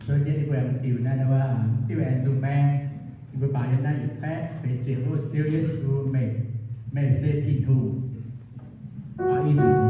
Rồi jadi gue yang tiêu na doa tiêu yang Jiu-Bang gue bayar na ít pet về chiếu Yesu mẹ mẹ sẽ kinh thủ ở Iu-Mienh